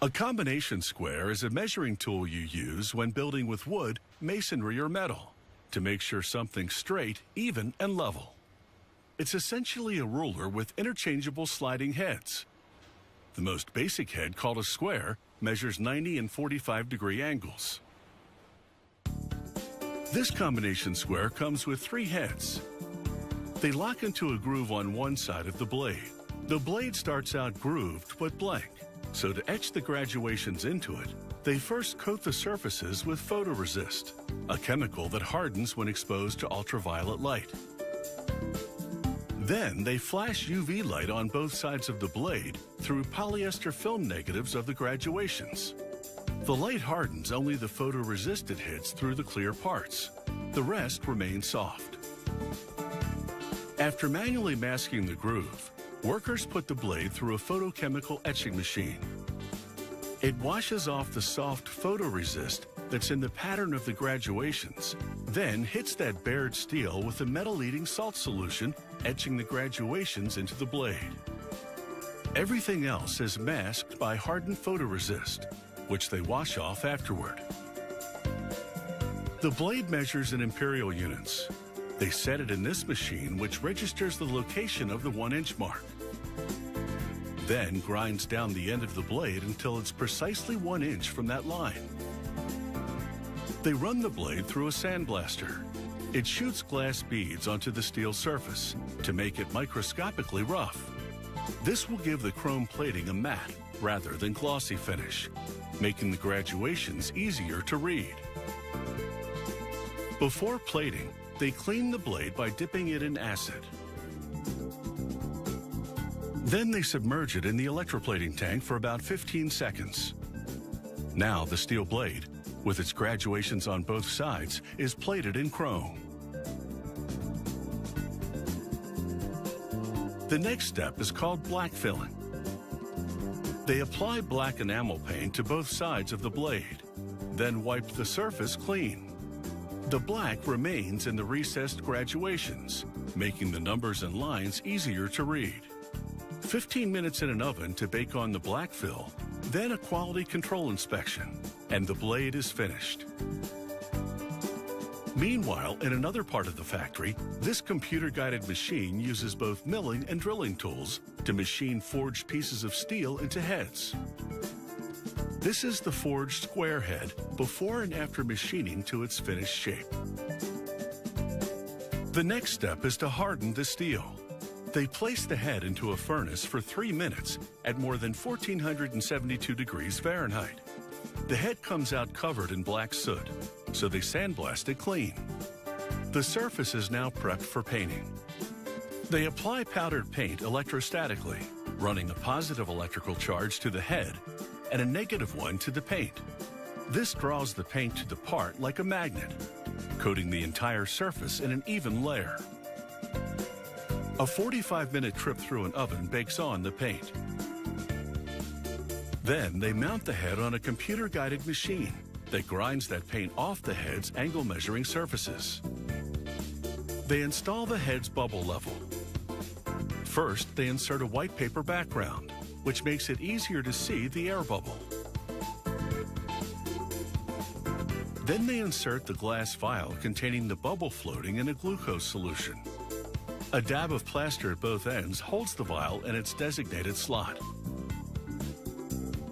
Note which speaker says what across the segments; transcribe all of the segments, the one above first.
Speaker 1: A combination square is a measuring tool you use when building with wood, masonry, or metal to make sure something's straight, even, and level. It's essentially a ruler with interchangeable sliding heads. The most basic head, called a square, measures 90 and 45-degree angles. This combination square comes with 3 heads. They lock into a groove on one side of the blade. The blade starts out grooved but blank. So to etch the graduations into it, they first coat the surfaces with photoresist, a chemical that hardens when exposed to ultraviolet light. Then they flash UV light on both sides of the blade through polyester film negatives of the graduations. The light hardens only the photoresist it hits through the clear parts. The rest remains soft. After manually masking the groove, workers put the blade through a photochemical etching machine. It washes off the soft photoresist that's in the pattern of the graduations, then hits that bared steel with a metal-eating salt solution, etching the graduations into the blade. Everything else is masked by hardened photoresist, which they wash off afterward. The blade measures in imperial units. They set it in this machine, which registers the location of the 1-inch mark. Then grinds down the end of the blade until it's precisely 1 inch from that line. They run the blade through a sandblaster. It shoots glass beads onto the steel surface to make it microscopically rough. This will give the chrome plating a matte rather than glossy finish, making the graduations easier to read. Before plating, they clean the blade by dipping it in acid. Then they submerge it in the electroplating tank for about 15 seconds. Now the steel blade, with its graduations on both sides, is plated in chrome. The next step is called black filling. They apply black enamel paint to both sides of the blade, then wipe the surface clean. The black remains in the recessed graduations, making the numbers and lines easier to read. 15 minutes in an oven to bake on the black fill, then a quality control inspection, and the blade is finished. Meanwhile, in another part of the factory, this computer-guided machine uses both milling and drilling tools to machine forged pieces of steel into heads. This is the forged square head before and after machining to its finished shape. The next step is to harden the steel. They place the head into a furnace for 3 minutes at more than 1472 degrees Fahrenheit. The head comes out covered in black soot, so they sandblast it clean. The surface is now prepped for painting. They apply powdered paint electrostatically, running a positive electrical charge to the head and a negative one to the paint. This draws the paint to the part like a magnet, coating the entire surface in an even layer. A 45-minute trip through an oven bakes on the paint. Then they mount the head on a computer-guided machine that grinds that paint off the head's angle-measuring surfaces. They install the head's bubble level. First, they insert a white paper background, which makes it easier to see the air bubble. Then they insert the glass vial containing the bubble floating in a glucose solution. A dab of plaster at both ends holds the vial in its designated slot.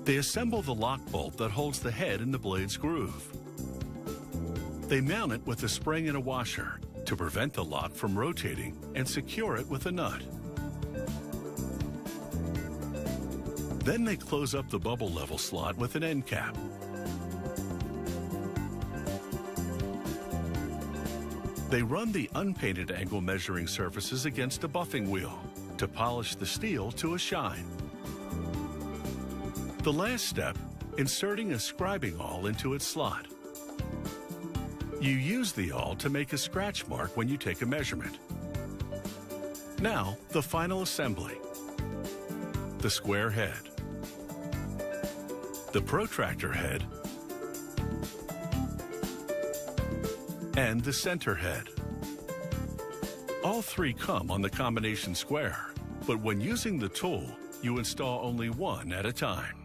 Speaker 1: They assemble the lock bolt that holds the head in the blade's groove. They mount it with a spring and a washer to prevent the lock from rotating and secure it with a nut. Then they close up the bubble level slot with an end cap. They run the unpainted angle measuring surfaces against a buffing wheel to polish the steel to a shine. The last step, inserting a scribing awl into its slot. You use the awl to make a scratch mark when you take a measurement. Now, the final assembly. The square head, the protractor head, and the center head. All 3 come on the combination square, but when using the tool, you install only one at a time.